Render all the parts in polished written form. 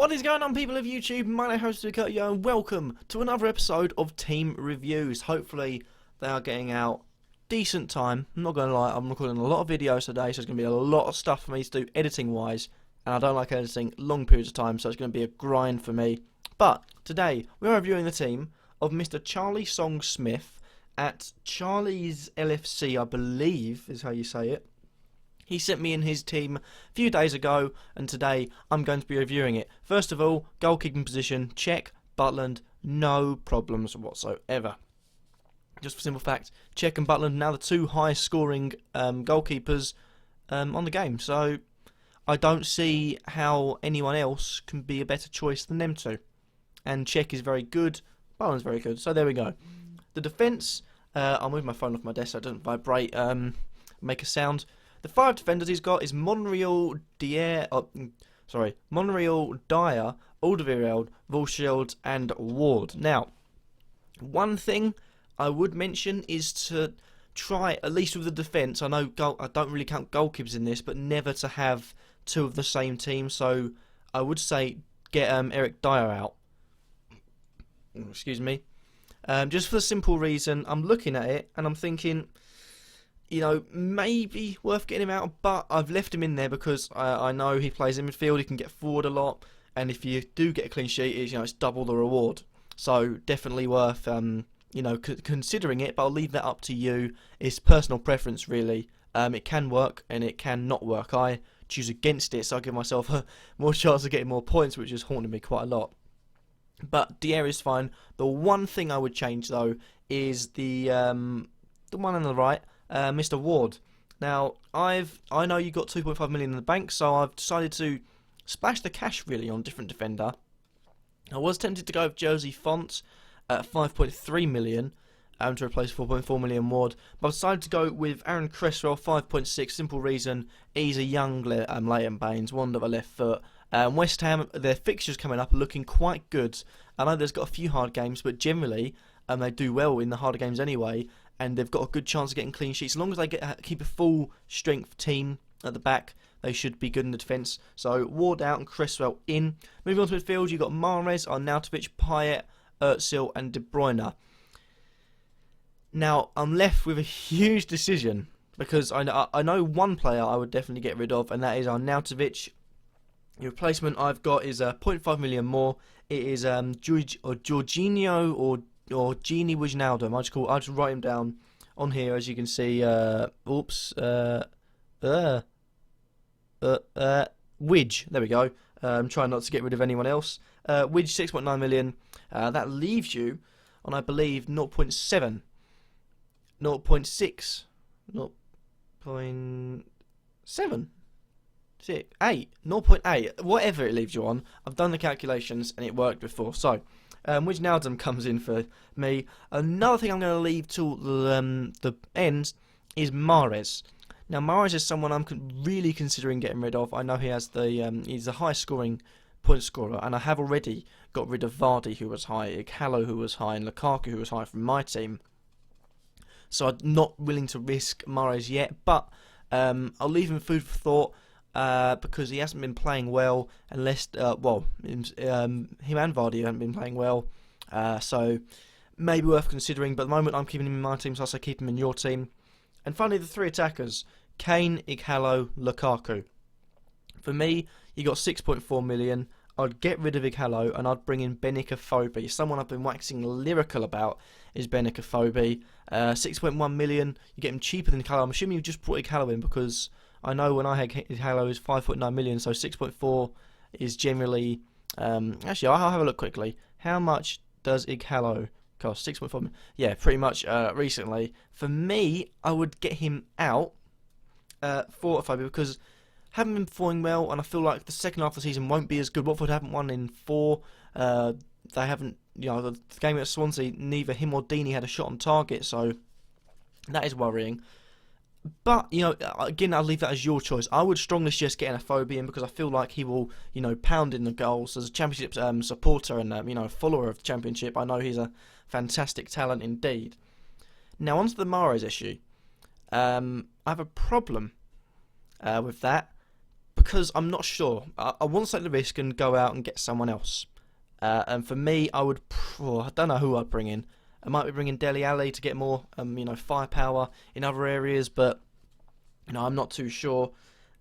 What is going on, people of YouTube? My name is Kurtyoy and welcome to another episode of Team Reviews. Hopefully they are getting out decent time. I'm not going to lie, I'm recording a lot of videos today, so it's going to be a lot of stuff for me to do editing wise, and I don't like editing long periods of time, so it's going to be a grind for me. But today we are reviewing the team of Mr. Charlie Song Smith at Charlie's LFC, I believe is how you say it. He sent me in his team a few days ago, and today I'm going to be reviewing it. First of all, goalkeeping position, check. Butland, no problems whatsoever. Just for simple fact, Cech and Butland now the two highest scoring goalkeepers on the game. So I don't see how anyone else can be a better choice than them two. And Cech is very good, Butland's very good. So there we go. The defence, I'll move my phone off my desk so it doesn't vibrate, make a sound. The five defenders he's got is Monreal, Dyer, Alderweireld, Vulschild and Ward. Now, one thing I would mention is to try, at least with the defence, I know I don't really count goalkeepers in this, but never to have two of the same team, so I would say get Eric Dyer out. Excuse me. Just for the simple reason, I'm looking at it and I'm thinking, you know, maybe worth getting him out, but I've left him in there because I know he plays in midfield, he can get forward a lot, and if you do get a clean sheet, it's double the reward. So definitely worth considering it, but I'll leave that up to you. It's personal preference, really. It can work and it can not work. I choose against it, so I give myself more chance of getting more points, which has haunted me quite a lot. But Dyer is fine. The one thing I would change though is the one on the right. Mr. Ward. Now, I know you got 2.5 million in the bank, so I've decided to splash the cash really on different defender. I was tempted to go with Jersey Font at 5.3 million to replace 4.4 million Ward, but I decided to go with Aaron Cresswell 5.6. Simple reason, he's a young Leighton Baines, one of a left foot. West Ham, their fixtures coming up are looking quite good. I know there's got a few hard games, but generally they do well in the harder games anyway, and they've got a good chance of getting clean sheets. As long as they keep a full strength team at the back, they should be good in the defence. So Ward out and Cresswell in. Moving on to midfield, you've got Mahrez, Arnautovic, Payet, Özil and De Bruyne. Now, I'm left with a huge decision, because I know one player I would definitely get rid of, and that is Arnautovic. The replacement I've got is 0.5 million more. It is Jorginho or Genie Wijnaldum. I'll just write him down on here, as you can see. Widge. There we go. I'm trying not to get rid of anyone else. Widge 6.9 million. That leaves you on, I believe, 0.7, 0.6, 0.7. 8, 0.8, whatever it leaves you on. I've done the calculations and it worked before. So, Wijnaldum comes in for me. Another thing I'm going to leave till the end is Mahrez. Now, Mahrez is someone I'm really considering getting rid of. I know he has he's the highest scoring point scorer, and I have already got rid of Vardy, who was high, Ighalo, who was high, and Lukaku, who was high from my team. So I'm not willing to risk Mahrez yet, but I'll leave him food for thought. Because he hasn't been playing well, unless, him and Vardy haven't been playing well, so maybe worth considering, but at the moment I'm keeping him in my team, so I'll also keep him in your team. And finally, the three attackers, Kane, Ighalo, Lukaku. For me, you got 6.4 million, I'd get rid of Ighalo, and I'd bring in Benik Afobe. Someone I've been waxing lyrical about is Benik Afobe. 6.1 million, you get him cheaper than Ighalo. I'm assuming you just brought Ighalo in because I know when I had Ighalo is 5.9 million, so 6.4 is generally. Actually, I'll have a look quickly. How much does Ighalo cost? 6.4 million. Yeah, pretty much recently. For me, I would get him out for Afobe because haven't been performing well, and I feel like the second half of the season won't be as good. Watford haven't won in 4. They haven't, the game at Swansea, neither him or Deeney had a shot on target, so that is worrying. But, again, I'll leave that as your choice. I would strongly suggest getting Afobe in because I feel like he will, pound in the goals. As a Championship supporter and, a follower of the Championship, I know he's a fantastic talent indeed. Now, onto the Mahrez issue. I have a problem with that because I'm not sure. I want to take the risk and go out and get someone else. And for me, I don't know who I'd bring in. I might be bringing Dele Alli to get more, firepower in other areas, but I'm not too sure.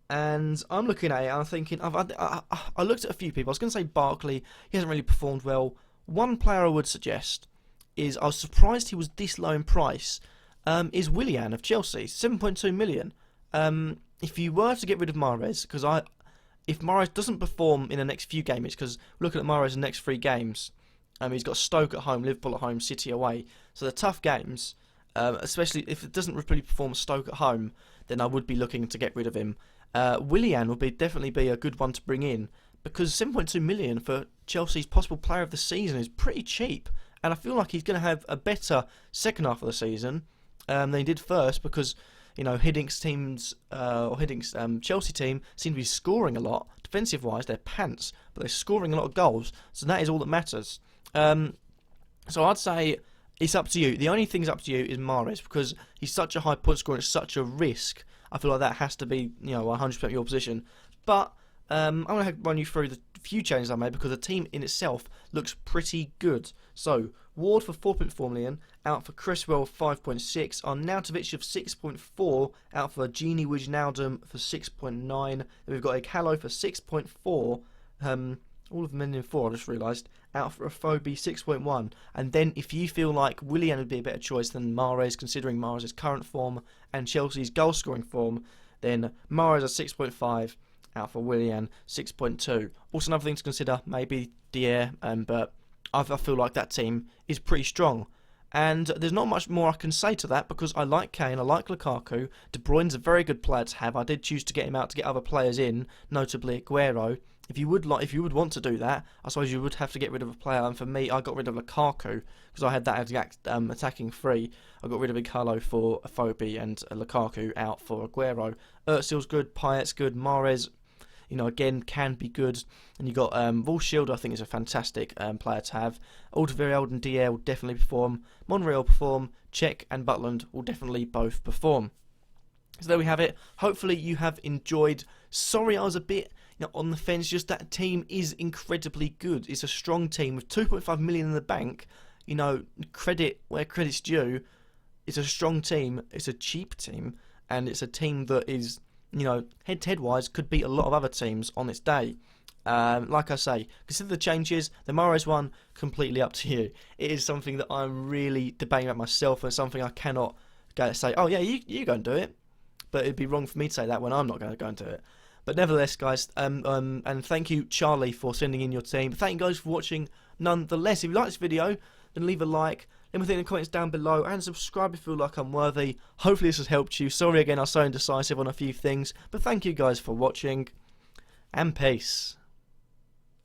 And I'm looking at it, and I'm thinking, I looked at a few people. I was going to say Barkley. He hasn't really performed well. One player I would suggest is, I was surprised he was this low in price, is Willian of Chelsea, 7.2 million. If you were to get rid of Mahrez, because if Mahrez doesn't perform in the next few games, because looking at Mahrez in the next 3 games, he's got Stoke at home, Liverpool at home, City away, so they're tough games. Especially if it doesn't really perform Stoke at home, then I would be looking to get rid of him. Willian would definitely be a good one to bring in, because 7.2 million for Chelsea's possible player of the season is pretty cheap, and I feel like he's going to have a better second half of the season than he did first, because Hiddink Chelsea team seem to be scoring a lot. Defensive wise, they're pants, but they're scoring a lot of goals, so that is all that matters. So I'd say it's up to you. The only thing that's up to you is Mahrez, because he's such a high point scorer and it's such a risk. I feel like that has to be 100% your position. But I'm going to run you through the few changes I made, because the team in itself looks pretty good. So Ward for 4.4 million, out for Cresswell 5.6, Arnautovic of 6.4, out for Gini Wijnaldum for 6.9. Then we've got Ekalo for 6.4. All of them ending in 4, I just realised. Out for Afobe 6.1. And then if you feel like Willian would be a better choice than Mahrez, considering Mahrez's current form and Chelsea's goal scoring form, then Mahrez at 6.5, out for Willian 6.2. Also another thing to consider, maybe Dier, but I feel like that team is pretty strong. And there's not much more I can say to that, because I like Kane, I like Lukaku. De Bruyne's a very good player to have. I did choose to get him out to get other players in, notably Aguero. If you would want to do that, I suppose you would have to get rid of a player. And for me, I got rid of Lukaku, because I had that as attacking free. I got rid of Ekalo for Afobe and Lukaku out for Aguero. Özil's good, Payet's good, Mahrez, again, can be good. And you got Wolfschild, I think is a fantastic player to have. Alderweireld and Dier will definitely perform. Monreal perform. Cech and Butland will definitely both perform. So there we have it. Hopefully you have enjoyed. Sorry I was a bit on the fence, just that team is incredibly good. It's a strong team with 2.5 million in the bank. Credit where credit's due. It's a strong team. It's a cheap team. And it's a team that is, head-to-head wise, could beat a lot of other teams on its day. Like I say, consider the changes. The Mahrez one, completely up to you. It is something that I'm really debating about myself, and something I cannot go say, oh yeah, you go and do it. But it'd be wrong for me to say that when I'm not going to go and do it. But nevertheless, guys, and thank you, Charlie, for sending in your team. Thank you guys for watching. Nonetheless, if you like this video, then leave a like. Let me think in the comments down below, and subscribe if you feel like I'm worthy. Hopefully this has helped you. Sorry again, I was so indecisive on a few things. But thank you guys for watching, and peace.